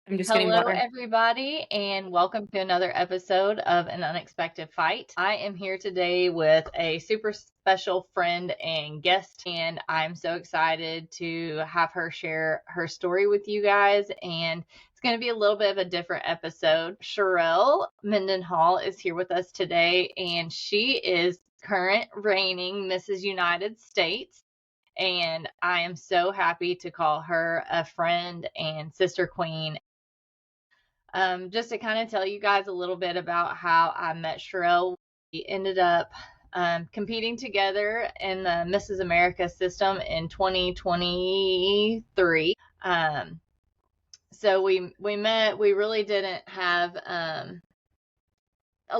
I'm just getting Hello, water. everybody, and welcome to another episode of An Unexpected Fight. I am here today with a super special friend and guest, and I'm so excited to have her share her story with you guys. And it's going to be a little bit of a different episode. Sharelle Mendenhall is here with us today, and she is current reigning Mrs. United States. And I am so happy to call her a friend and sister queen. Just to kind of tell you guys a little bit about how I met Sharelle, we ended up competing together in the Mrs. America system in 2023. So we met. We really didn't have a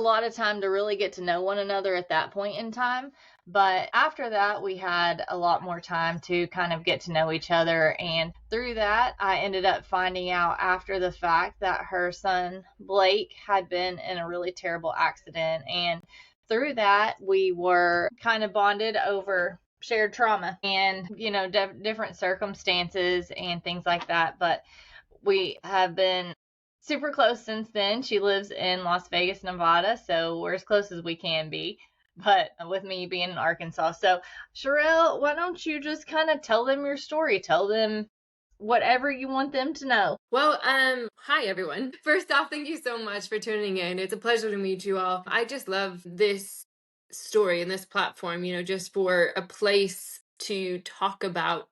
lot of time to really get to know one another at that point in time. But after that, we had a lot more time to kind of get to know each other. And through that, I ended up finding out after the fact that her son, Blake, had been in a really terrible accident. And through that, we were kind of bonded over shared trauma and, different circumstances and things like that. But we have been super close since then. She lives in Las Vegas, Nevada, so we're as close as we can be. But with me being in Arkansas. So, Sharelle, why don't you just kind of tell them your story? Tell them whatever you want them to know. Well, hi everyone. First off, thank you so much for tuning in. It's a pleasure to meet you all. I just love this story and this platform, just for a place to talk about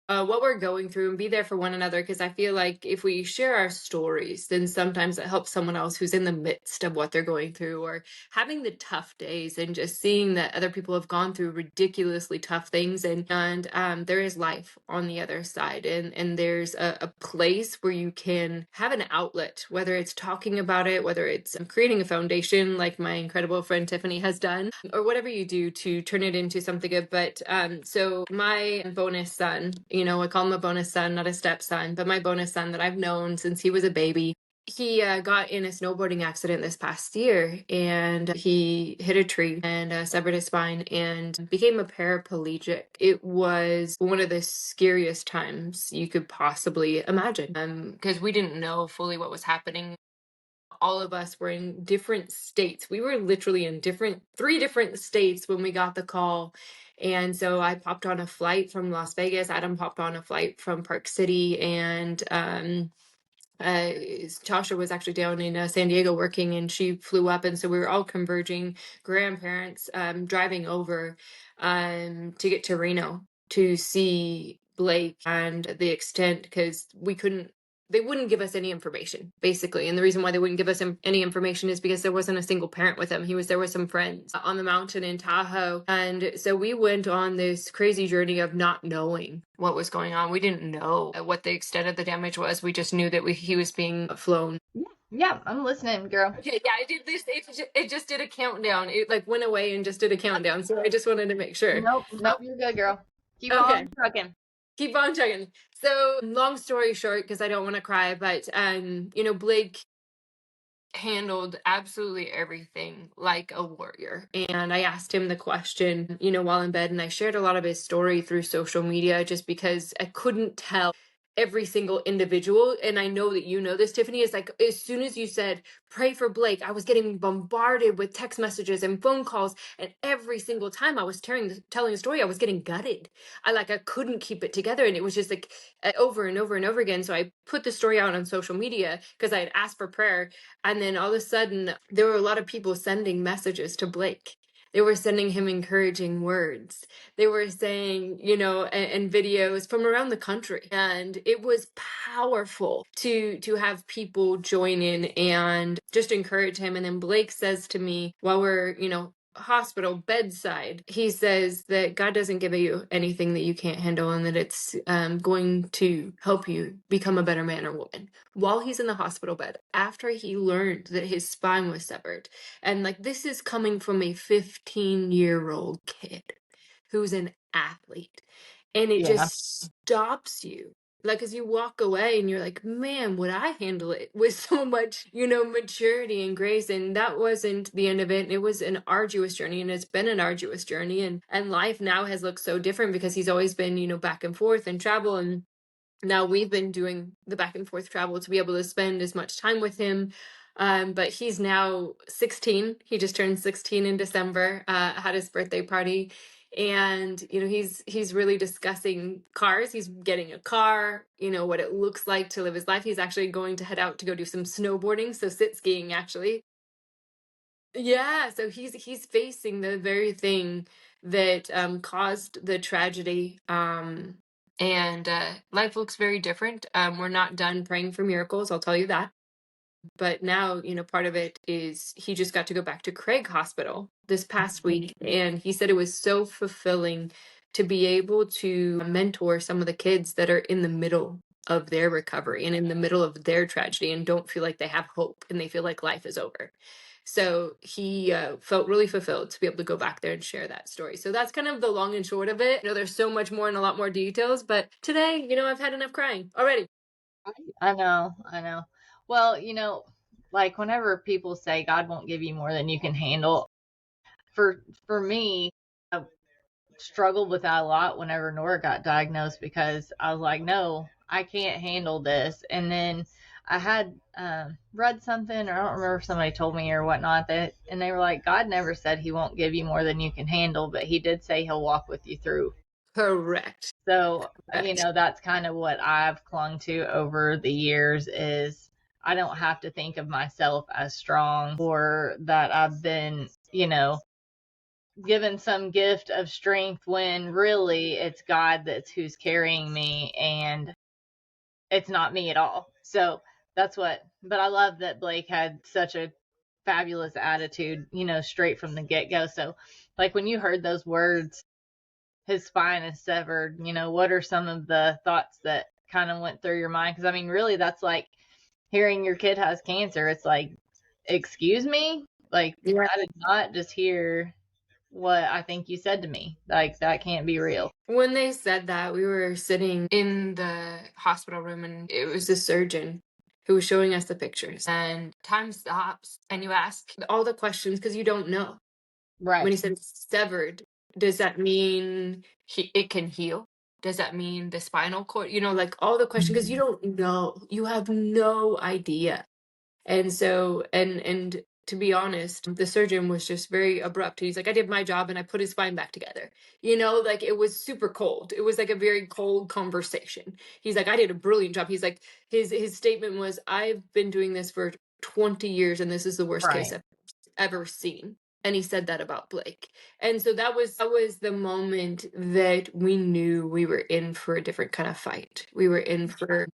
what we're going through and be there for one another. Because I feel like if we share our stories, then sometimes it helps someone else who's in the midst of what they're going through or having the tough days, and just seeing that other people have gone through ridiculously tough things, and there is life on the other side, and there's a place where you can have an outlet, whether it's talking about it, whether it's creating a foundation like my incredible friend Tiffany has done, or whatever you do to turn it into something good. But so my bonus son, I call him a bonus son, not a stepson, but my bonus son that I've known since he was a baby. He got in a snowboarding accident this past year, and he hit a tree and severed his spine and became a paraplegic. It was one of the scariest times you could possibly imagine, because we didn't know fully what was happening. All of us were in different states. We were literally in three different states when we got the call. And so I popped on a flight from Las Vegas. Adam popped on a flight from Park City, and uh, Tasha was actually down in San Diego working, and she flew up. And so we were all converging grandparents, driving over to get to Reno to see Blake and the extent, because they wouldn't give us any information, basically. And the reason why they wouldn't give us any information is because there wasn't a single parent with him. He was there with some friends on the mountain in Tahoe. And so we went on this crazy journey of not knowing what was going on. We didn't know what the extent of the damage was. We just knew that he was being flown. Yeah, I'm listening, girl. Okay, yeah, I did this. It just did a countdown. It like went away and just did a countdown. So I just wanted to make sure. Nope, you're good, girl. Keep Okay. on trucking. Keep on checking. So, long story short, because I don't want to cry, but Blake handled absolutely everything like a warrior. And I asked him the question, while in bed, and I shared a lot of his story through social media just because I couldn't tell every single individual. And I know that you know this, Tiffany, is like, as soon as you said pray for Blake, I was getting bombarded with text messages and phone calls, and every single time I was telling a story, I was getting gutted. I couldn't keep it together, and it was just like over and over and over again. So I put the story out on social media because I had asked for prayer, and then all of a sudden there were a lot of people sending messages to Blake. They were sending him encouraging words. They were saying, and videos from around the country. And it was powerful to have people join in and just encourage him. And then Blake says to me while we're, hospital bedside, he says that God doesn't give you anything that you can't handle, and that it's going to help you become a better man or woman. While he's in the hospital bed, after he learned that his spine was severed, and this is coming from a 15-year-old kid who's an athlete, and it Yeah. just stops you. As you walk away and you're like, man, would I handle it with so much, maturity and grace? And that wasn't the end of it. It was an arduous journey, and it's been an arduous journey. And life now has looked so different because he's always been, back and forth and travel. And Now we've been doing the back and forth travel to be able to spend as much time with him. But he's now 16. He just turned 16 in December, had his birthday party. And he's really discussing cars. He's getting a car, what it looks like to live his life. He's actually going to head out to go do some snowboarding, so sit skiing actually. Yeah, so he's facing the very thing that caused the tragedy. And life looks very different. We're not done praying for miracles, I'll tell you that. But now, part of it is he just got to go back to Craig Hospital this past week, and he said it was so fulfilling to be able to mentor some of the kids that are in the middle of their recovery and in the middle of their tragedy and don't feel like they have hope and they feel like life is over. So he felt really fulfilled to be able to go back there and share that story. So that's kind of the long and short of it. There's so much more and a lot more details, but today, I've had enough crying already. I know, I know. Well, like whenever people say God won't give you more than you can handle, for me, I struggled with that a lot whenever Nora got diagnosed because I was like, no, I can't handle this. And then I had read something, or I don't remember if somebody told me or whatnot, and they were like, God never said he won't give you more than you can handle, but he did say he'll walk with you through. Correct. So, Correct. that's kind of what I've clung to over the years is I don't have to think of myself as strong or that I've been, given some gift of strength when really it's God that's who's carrying me and it's not me at all. So but I love that Blake had such a fabulous attitude, straight from the get go. So, like when you heard those words, his spine is severed, what are some of the thoughts that kind of went through your mind? Because I mean, really, that's like hearing your kid has cancer. It's like, excuse me? Like, Yeah. I did not just hear what I think you said to me. Like, that can't be real. When they said that, we were sitting in the hospital room and it was the surgeon who was showing us the pictures. And time stops and you ask all the questions because you don't know. When Right. he said severed, does that mean it can heal? Does that mean the spinal cord? Like all the questions because you don't know. You have no idea. And so, and to be honest, the surgeon was just very abrupt. He's like, I did my job and I put his spine back together. Like it was super cold. It was like a very cold conversation. He's like, I did a brilliant job. He's like, his statement was, I've been doing this for 20 years and this is the worst case Right. I've ever seen. And he said that about Blake. And so that was the moment that we knew we were in for a different kind of fight. We were in for,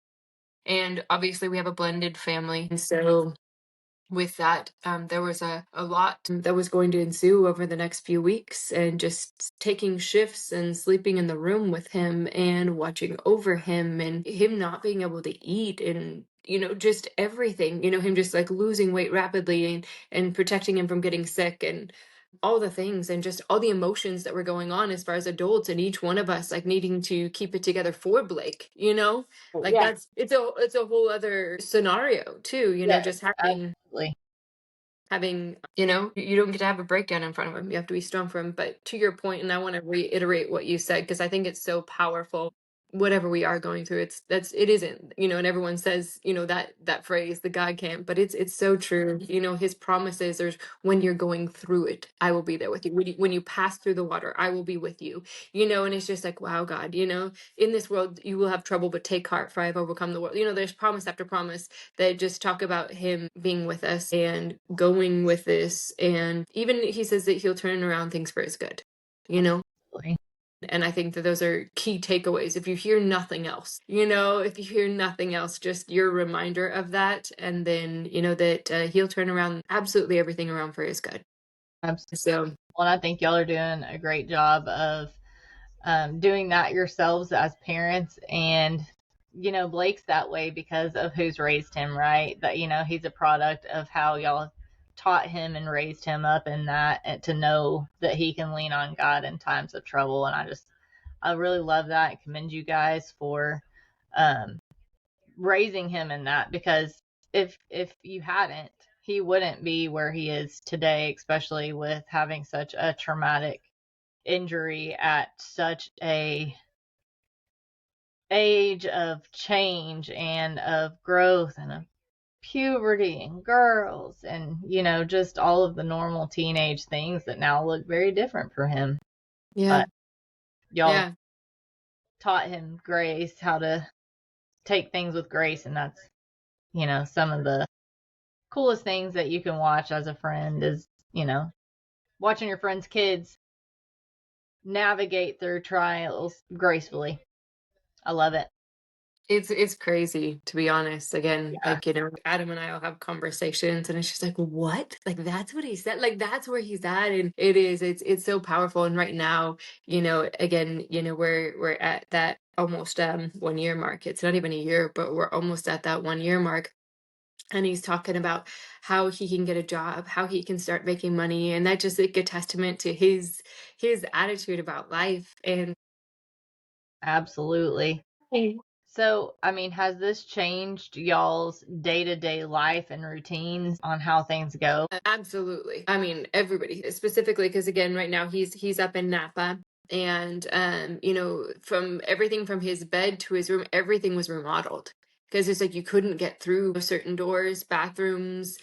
and obviously we have a blended family. And so with that, there was a lot that was going to ensue over the next few weeks, and just taking shifts and sleeping in the room with him and watching over him and him not being able to eat and just everything, him just like losing weight rapidly and protecting him from getting sick and all the things and just all the emotions that were going on as far as adults and each one of us like needing to keep it together for Blake, like Yeah. it's a whole other scenario too, Yes. just Absolutely. having, you don't get to have a breakdown in front of him. You have to be strong for him. But to your point, and I want to reiterate what you said, because I think it's so powerful. Whatever we are going through, it isn't, and everyone says, that phrase, the God can't, but it's so true. His promises are when you're going through it, I will be there with you. When you pass through the water, I will be with you, and it's just like, wow, God, in this world, you will have trouble, but take heart, for I have overcome the world. There's promise after promise that just talk about him being with us and going with this. And even he says that he'll turn around things for his good, you know? Absolutely. And I think that those are key takeaways. If you hear nothing else, if you hear nothing else, just your reminder of that. And then, that he'll turn around absolutely everything around for his good. Absolutely. So, Well, I think y'all are doing a great job of doing that yourselves as parents. And, Blake's that way because of who's raised him, right? That, he's a product of how y'all taught him and raised him up in that, and to know that he can lean on God in times of trouble. And I really love that and commend you guys for um, raising him in that, because if you hadn't, he wouldn't be where he is today, especially with having such a traumatic injury at such a age of change and of growth and of puberty and girls and, just all of the normal teenage things that now look very different for him. Yeah. But y'all Yeah. taught him grace, how to take things with grace. And that's, some of the coolest things that you can watch as a friend is, watching your friend's kids navigate through trials gracefully. I love it. It's crazy, to be honest. Again, Yeah, like, Adam and I will have conversations and it's just like, what? Like that's what he said. Like that's where he's at. And it's so powerful. And right now, again, we're at that almost 1 year mark. It's not even a year, but we're almost at that 1 year mark. And he's talking about how he can get a job, how he can start making money. And that's just like a testament to his attitude about life. And absolutely. So, I mean, has this changed y'all's day-to-day life and routines on how things go? Absolutely. I mean, everybody, specifically because again, right now he's up in Napa, and from everything from his bed to his room, everything was remodeled. Because it's like you couldn't get through certain doors, bathrooms.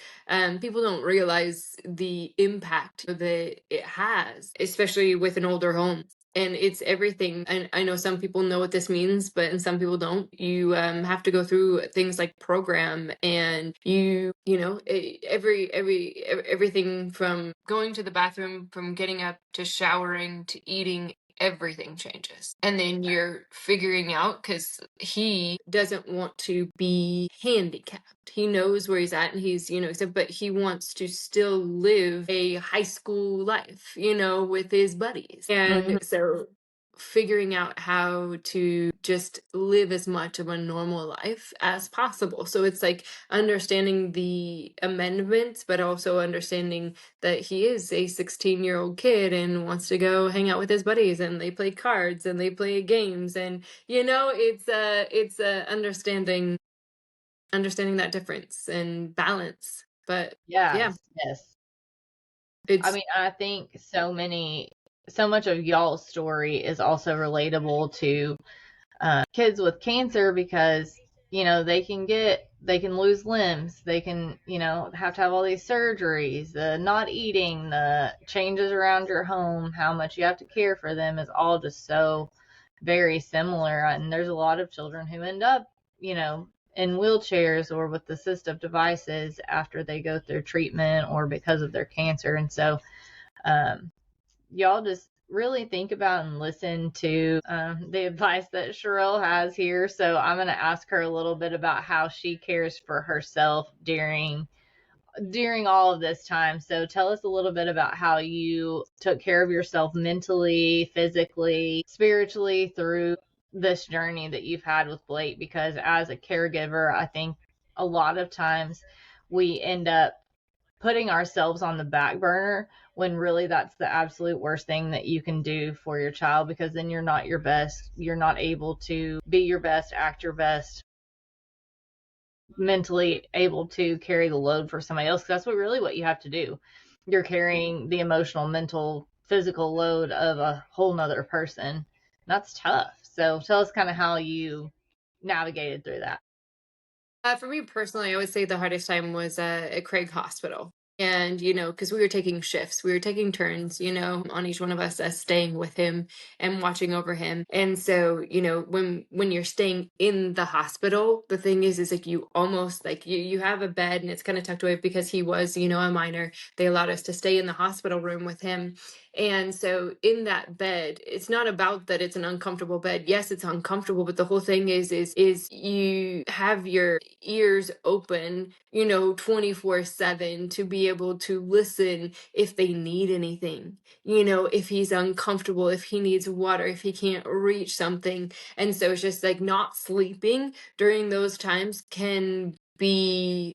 People don't realize the impact that it has, especially with an older home. And it's everything. And I know some people know what this means, but and some people don't. You have to go through things like program, and everything from going to the bathroom, from getting up to showering to eating, everything changes. And then you're figuring out, because he doesn't want to be handicapped. He knows where he's at, and but he wants to still live a high school life, with his buddies. Hmm. And so figuring out how to just live as much of a normal life as possible. So it's like understanding the amendments, but also understanding that he is a 16-year-old kid and wants to go hang out with his buddies, and they play cards and they play games, and it's understanding that difference and balance. But yeah, Yes, yes. I it's mean, I think so much of y'all's story is also relatable to kids with cancer because they can lose limbs, they can have to have all these surgeries, the not eating, the changes around your home, how much you have to care for them is all just so very similar. And there's a lot of children who end up in wheelchairs or with assistive devices after they go through treatment or because of their cancer. And so um, y'all just really think about and listen to the advice that Sharelle has here. So I'm going to ask her a little bit about how she cares for herself during all of this time. So tell us a little bit about how you took care of yourself mentally, physically, spiritually through this journey that you've had with Blake, because as a caregiver, I think a lot of times we end up putting ourselves on the back burner when really that's the absolute worst thing that you can do for your child, because then you're not your best. You're not able to be your best, act your best, mentally able to carry the load for somebody else. That's what you have to do. You're carrying the emotional, mental, physical load of a whole nother person. That's tough. So tell us kind of how you navigated through that. For me personally, I would say the hardest time was at Craig Hospital. And, because we were taking shifts, we were taking turns, on each one of us staying with him and watching over him. And so, when you're staying in the hospital, the thing is like you almost like you have a bed and it's kind of tucked away because he was, a minor. They allowed us to stay in the hospital room with him. And so in that bed, it's not about that it's an uncomfortable bed. Yes, it's uncomfortable, but the whole thing is you have your ears open, 24/7 to be able to listen if they need anything. If he's uncomfortable, if he needs water, if he can't reach something. And so it's just like not sleeping during those times can be,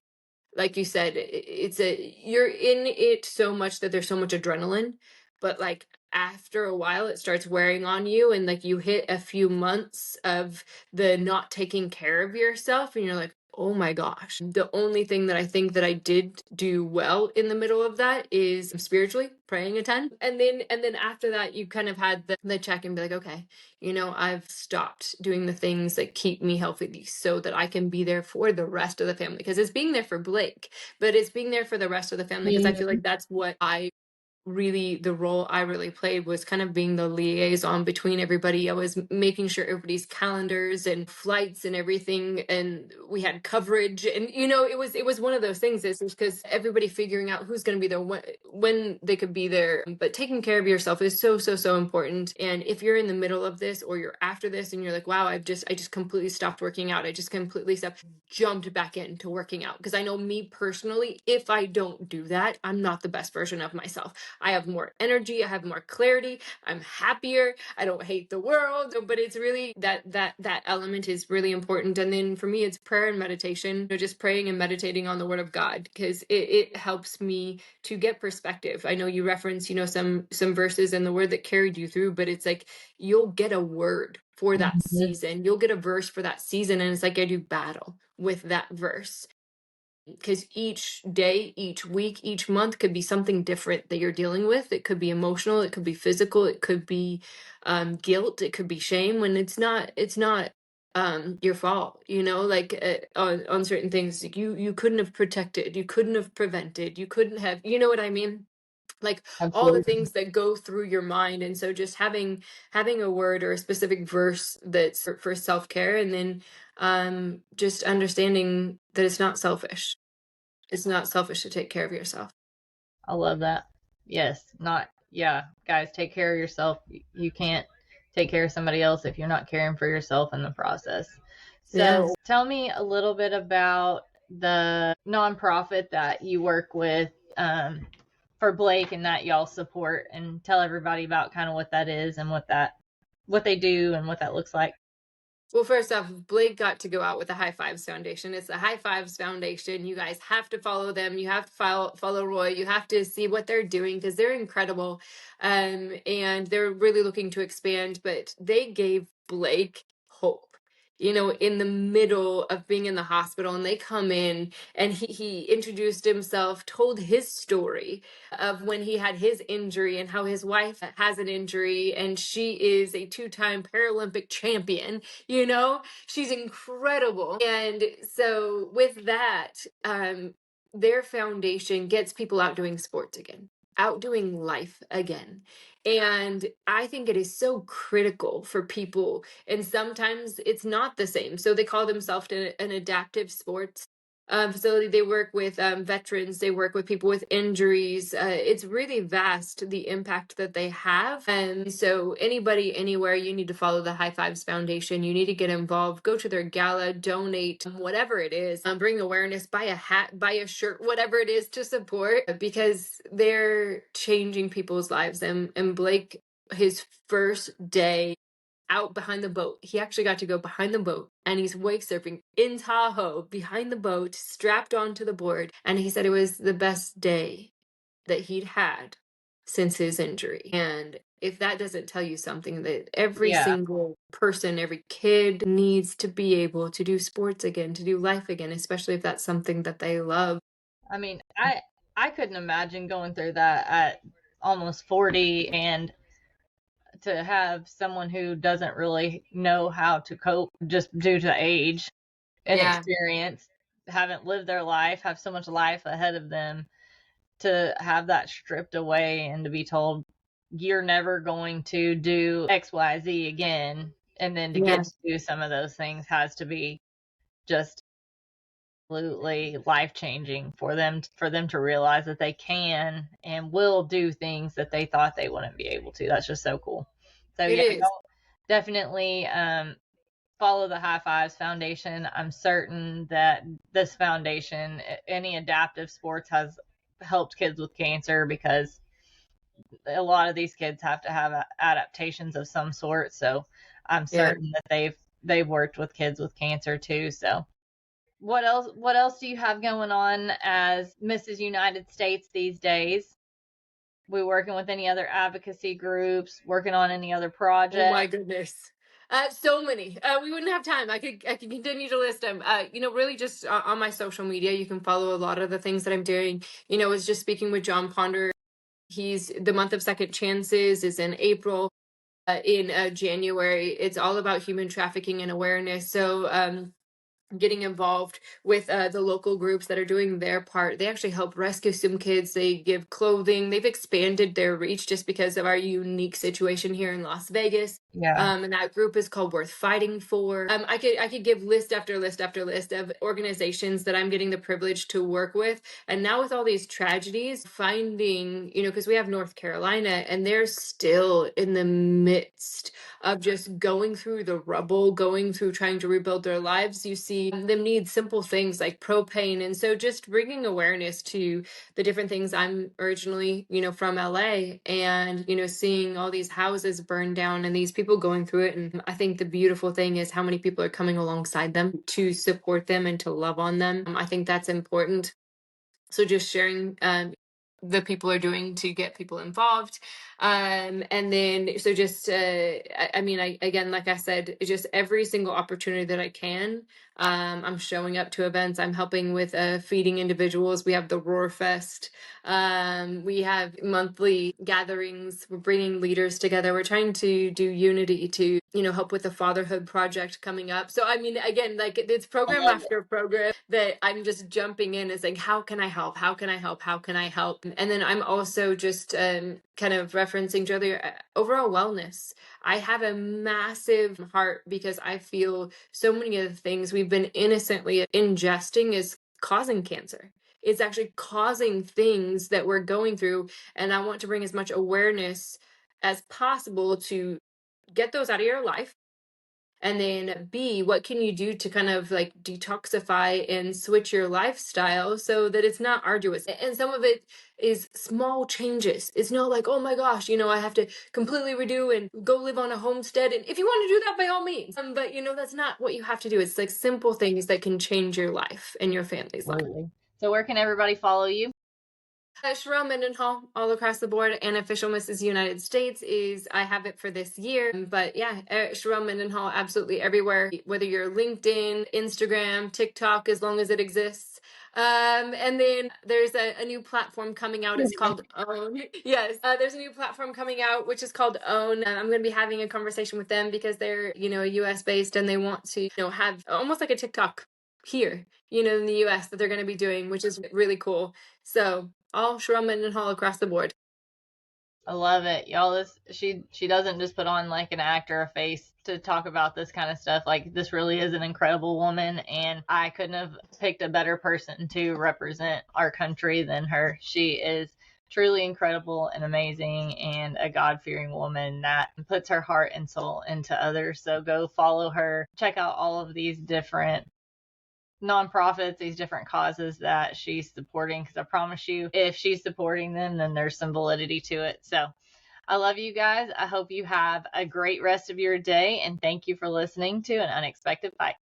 like you said, you're in it so much that there's so much adrenaline, but like after a while it starts wearing on you, and like you hit a few months of the not taking care of yourself, and you're like, Oh my gosh. The only thing that I think that I did do well in the middle of that is spiritually praying a ton. And then after that you kind of had the check and be like, okay, I've stopped doing the things that keep me healthy so that I can be there for the rest of the family. Because it's being there for Blake, but it's being there for the rest of the family because I feel Mhm. like that's what I really the role I really played was kind of being the liaison between everybody. I was making sure everybody's calendars and flights and everything, and we had coverage. And it was one of those things is because everybody figuring out who's going to be there when they could be there. But taking care of yourself is so so so important. And if you're in the middle of this or you're after this and you're like, wow, I just completely stopped working out. I just completely stopped, jumped back into working out, because I know me personally, if I don't do that, I'm not the best version of myself. I have more energy, I have more clarity, I'm happier, I don't hate the world. But it's really that element is really important. And then for me, it's prayer and meditation, just praying and meditating on the word of God, because it helps me to get perspective. I know you reference, some verses and the word that carried you through, but it's like you'll get a word for that Mhm. season. You'll get a verse for that season. And it's like I do battle with that verse, because each day, each week, each month could be something different that you're dealing with. It could be emotional, it could be physical, it could be guilt, it could be shame. When it's not your fault, like on certain things, like you couldn't have protected, you couldn't have prevented, you couldn't have, you know what I mean? Like all the Absolutely. things that go through your mind. And so just having a word or a specific verse that's for self-care, and then just understanding that it's not selfish to take care of yourself. I love that. Yes, not, yeah, guys, take care of yourself. You can't take care of somebody else if you're not caring for yourself in the process. Yeah. So, tell me a little bit about the nonprofit that you work with for Blake and that y'all support, and tell everybody about kind of what that is and what they do and what that looks like. Well, first off, Blake got to go out with the High Fives Foundation. It's the High Fives Foundation. You guys have to follow them. You have to follow Roy. You have to see what they're doing because they're incredible. And they're really looking to expand, but they gave Blake hope. In the middle of being in the hospital, and they come in and he introduced himself, told his story of when he had his injury and how his wife has an injury and she is a two-time Paralympic champion. She's incredible. And so with that, their foundation gets people out doing sports again, out doing life again. And I think it is so critical for people, and sometimes it's not the same. So they call themselves an adaptive sports facility. They work with veterans, they work with people with injuries. It's really vast, the impact that they have. And so anybody anywhere, you need to follow the High Fives Foundation. You need to get involved, go to their gala, donate, whatever it is, bring awareness, buy a hat, buy a shirt, whatever it is to support, because they're changing people's lives. And Blake, his first day out behind the boat. He actually got to go behind the boat, and he's wake surfing in Tahoe behind the boat, strapped onto the board. And he said it was the best day that he'd had since his injury. And if that doesn't tell you something, that every Yeah. single person, every kid needs to be able to do sports again, to do life again, especially if that's something that they love. I mean, I couldn't imagine going through that at almost 40, and to have someone who doesn't really know how to cope just due to age and Yeah, experience, haven't lived their life, have so much life ahead of them, to have that stripped away and to be told you're never going to do XYZ again, and then to yeah, get to do some of those things has to be just absolutely life changing for them to realize that they can and will do things that they thought they wouldn't be able to. That's just so cool. So it yeah, is. definitely follow the High Fives Foundation. I'm certain that this foundation, any adaptive sports, has helped kids with cancer, because a lot of these kids have to have adaptations of some sort. So I'm Yeah. certain that they've worked with kids with cancer too. So what else do you have going on as Mrs. United States these days? We working with any other advocacy groups, working on any other Oh projects? my goodness. So many. We wouldn't have time. I could continue to list them. Really just on my social media, you can follow a lot of the things that I'm doing. I was just speaking with John Ponder. He's the month of second chances is in April. In January, it's all about human trafficking and awareness. So getting involved with the local groups that are doing their part. They actually help rescue some kids. They give clothing. They've expanded their reach just because of our unique situation here in Las Vegas. Yeah. And that group is called Worth Fighting For. I could give list after list after list of organizations that I'm getting the privilege to work with. And now with all these tragedies, finding, because we have North Carolina and they're still in the midst of just going through the rubble, going through trying to rebuild their lives. You see them need simple things like propane. And so just bringing awareness to the different things. I'm originally, from LA, and, seeing all these houses burned down and these people going through it. And I think the beautiful thing is how many people are coming alongside them to support them and to love on them. I think that's important. So just sharing the people are doing to get people involved. And then, so just, again, like I said, just every single opportunity that I can, I'm showing up to events. I'm helping with feeding individuals. We have the Roar Fest. We have monthly gatherings. We're bringing leaders together. We're trying to do unity to, help with the fatherhood project coming up. So, again, like it's I program love it. after program that I'm just jumping in and saying, how can I help? How can I help? How can I help? And then I'm also just kind of referencing to earlier, overall wellness. I have a massive heart because I feel so many of the things we've been innocently ingesting is causing cancer. It's actually causing things that we're going through. And I want to bring as much awareness as possible to get those out of your life. And then B, what can you do to kind of like detoxify and switch your lifestyle so that it's not arduous? And some of it is small changes. It's not like, oh my gosh, I have to completely redo and go live on a homestead. And if you want to do that, by all means. But that's not what you have to do. It's like simple things that can change your life and your family's life. Absolutely. So where can everybody follow you? Sharelle Mendenhall, all across the board, and official Mrs. United States is I have it for this year. But yeah, Sharelle Mendenhall, absolutely everywhere. Whether you're LinkedIn, Instagram, TikTok, as long as it exists. And then there's a new platform coming out. It's called Own. Yes, there's a new platform coming out which is called Own. I'm going to be having a conversation with them because they're US based and they want to have almost like a TikTok here in the US that they're going to be doing, which is really cool. So all Sharelle Mendenhall across the board. I love it. Y'all, she doesn't just put on like an act or a face to talk about this kind of stuff. Like, this really is an incredible woman, and I couldn't have picked a better person to represent our country than her. She is truly incredible and amazing, and a God-fearing woman that puts her heart and soul into others. So go follow her. Check out all of these different nonprofits, these different causes that she's supporting, because I promise you, if she's supporting them, then there's some validity to it. So I love you guys. I hope you have a great rest of your day, and thank you for listening to An Unexpected Fight.